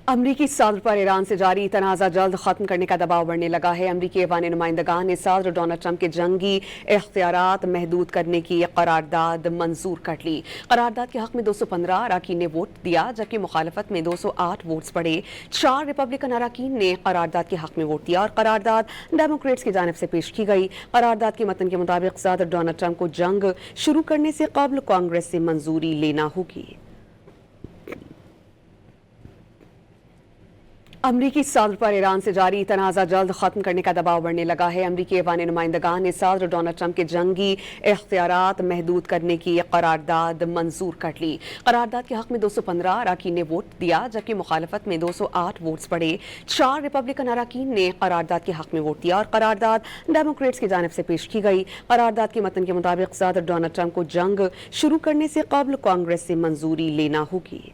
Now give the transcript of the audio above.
अमरीकी सदर पर ईरान से जारी तनाज़ा जल्द खत्म करने का दबाव बढ़ने लगा है। अमरीकी ऐवान नुमाइंदगान ने सदर डोनाल्ड ट्रंप के जंगी इख्तियारात महदूद करने की करारदाद मंजूर कर ली। करारदाद के हक में 215 अराकीन ने वोट दिया, जबकि मुखालफत में 208 वोट्स पड़े। 4 रिपब्लिकन अराकीन ने करारदाद के हक में वोट दिया और करारदाद डेमोक्रेट्स की जानिब से पेश की गई। करारदाद के मतन के मुताबिक सदर डोनाल्ड ट्रंप को जंग शुरू करने से कबल कांग्रेस से मंजूरी लेना होगी। अमरीकी सदर पर ईरान से जारी तनाज़ा जल्द खत्म करने का दबाव बढ़ने लगा है। अमरीकी ऐवान नुमाइंदगान ने सदर डोनाल्ड ट्रंप के जंगी इख्तियारात महदूद करने की करारदाद मंजूर कर ली। करारदाद के हक में 215 अराकीन ने वोट दिया, जबकि मुखालफत में 208 वोट्स पड़े। 4 रिपब्लिकन अराकीन ने करारदाद के हक में वोट दिया और करारदाद डेमोक्रेट्स की जानिब से पेश की गई। करारदाद के मतन के मुताबिक सदर डोनाल्ड ट्रंप को जंग शुरू करने से कबल कांग्रेस से मंजूरी लेना होगी।